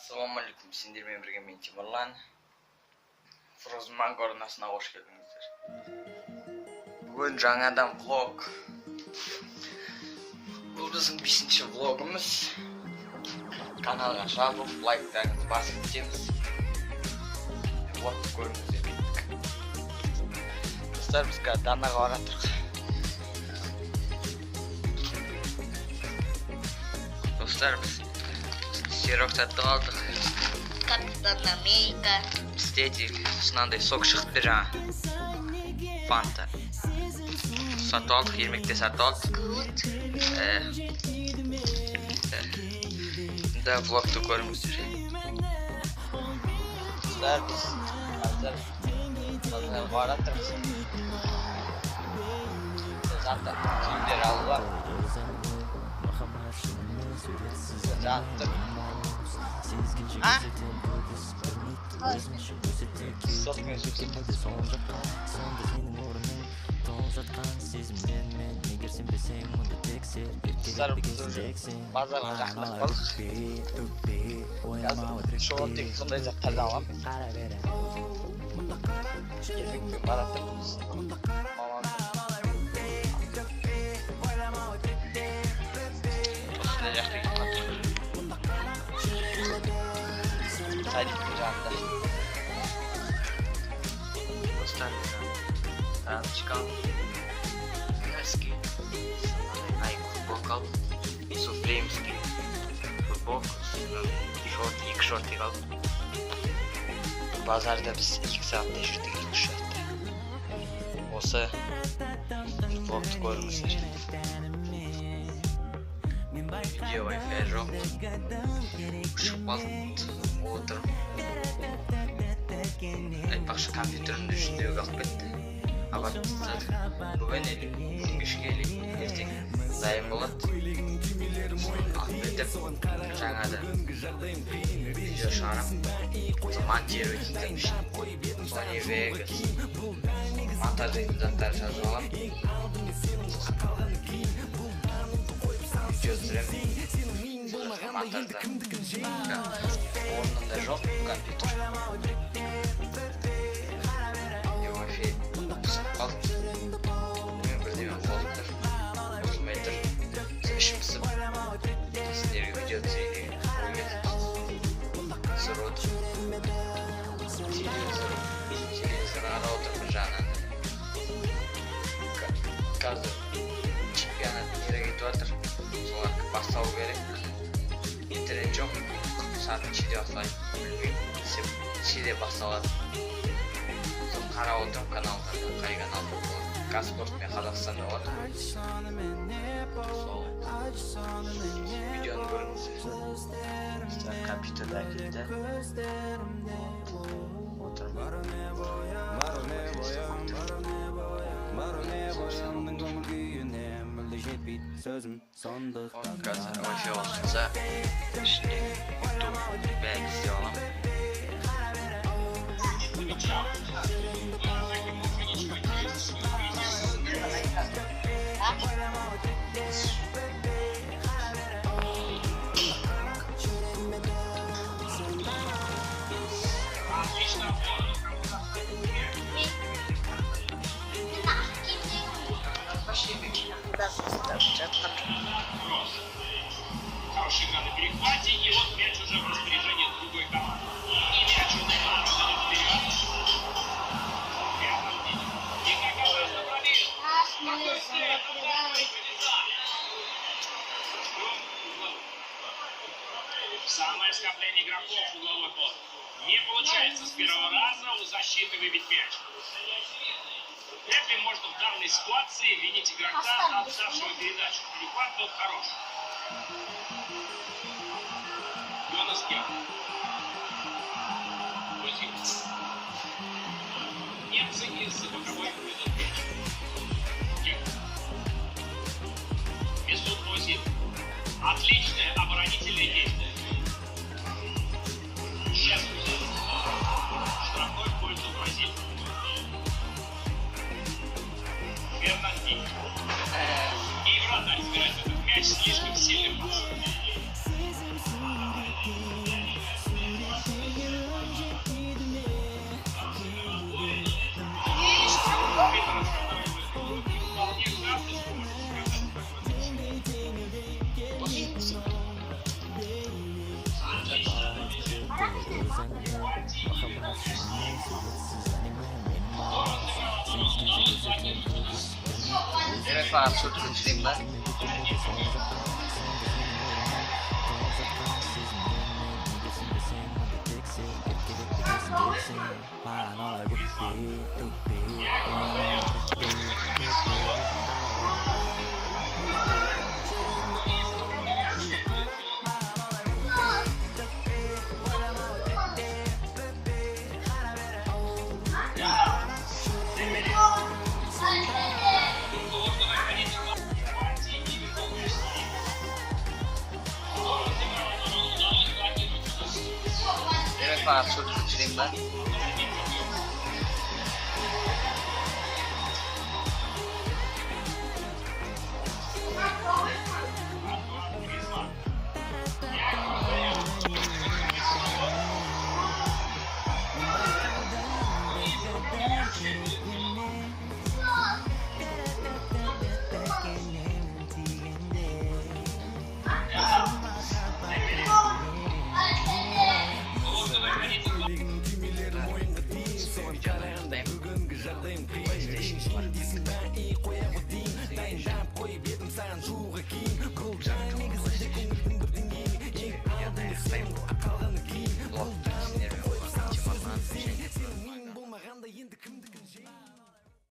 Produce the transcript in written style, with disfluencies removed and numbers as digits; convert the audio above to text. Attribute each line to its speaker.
Speaker 1: Ассалаумағалейкум, сендермен бірге мен Тимурлан. Frozen Mango арнасына қош келдіңіздер. Бүгін жаңадан влог. Бұл біздің 5-ші влогымыз. Каналға жабылып, лайктарыңызды басып кетеміз. Влогты көріңіздер. Достар, біз қазір Данаға бара тұрық. Достар, біз сирок сатып алдық.
Speaker 2: Капитан Америка.
Speaker 1: Бізде мынандай сок шықты жаңа. Фанта. Сатып алдық, ермекте сатып алдық. Да, влогты көріңіздер. Достар, біз қазір бара тұрмыз. Заттар киімдер алуға. Жаттық. Сотмен сөйтіп. Достар, біз уже базарға жақындап қалдық. Қазір шоғын тек сондай заттарды аламыз. Ермекпен бара тұрмыз. Осындай жақты кетіп қалдық. Садиктің жанында. Достар, раночка алып, носки, Nike футболка алып, суфлеймский футболка, екі шортик алып. Базарда біз 2 сағаттай жүрдік, 2 шортта. Осы влогты көріңіздер. Видео Wi-Fi жоқ. Шықпалып отырып. Айтпақшы компьютерімді жүздеуге алып кетті. Абаттыздар. Бүгін кешке ертең дайын болады. Алып кетіп, жаңада видео шығарам. Монтировать етем үшін. Sony Vegas. Монтаждайтын заттар жазып алам. Видео түсіремін. Монтажда орнында жоқ компьютер. Wi-Fi қысып қалды. Мен бірдеме болып тұр. Осылмай тұр. Ішім пысып. Сіздерге видео түсірейін деген ой кетті. Түсіріп отыр. Телевизор қарап отыр бір жағынан. Қазір чемпионат нері кетіп жатыр. Солар басталу керек. Интернет жоқ. Сағат 2-де басталады. Білмеймін. 2-де басталады. Сол қарап отырмын каналдарда. Қай каналда болады. Қазспорт мен Қазақстанда болады. Сол видеоны көріңіздер. Компьютерді әкелді. Отырмын. Қазір Wi-Fi қосылса, ішінде YouTube бәрін істей аламын.
Speaker 3: Хороший игра на перехвате, и вот мяч уже в распоряжении другой команды. И мяч уже направлен вперед. Прямо в линию. И как опасно пробил. Какой след, ударный вылезает. Самое скопление игроков в угловой ход. Не получается с первого раза у защиты выбить мяч. Вряд ли можно в данной ситуации винить игрока, отдавшего передачу. Перехват был хорош. Йонас Герр. Кузин. Немцы из-за боковой ведут мяч. Герр. Месут Кузин. Отличное оборонительное действие. Жезус. Штрафной в пользу Бразилии. Фернандинho. И вратарь собирает этот мяч слишком сильным пасом.
Speaker 1: Demek bana absürt uçurayım ben. Demek bana absürt uçurayım ben. PlayStation var.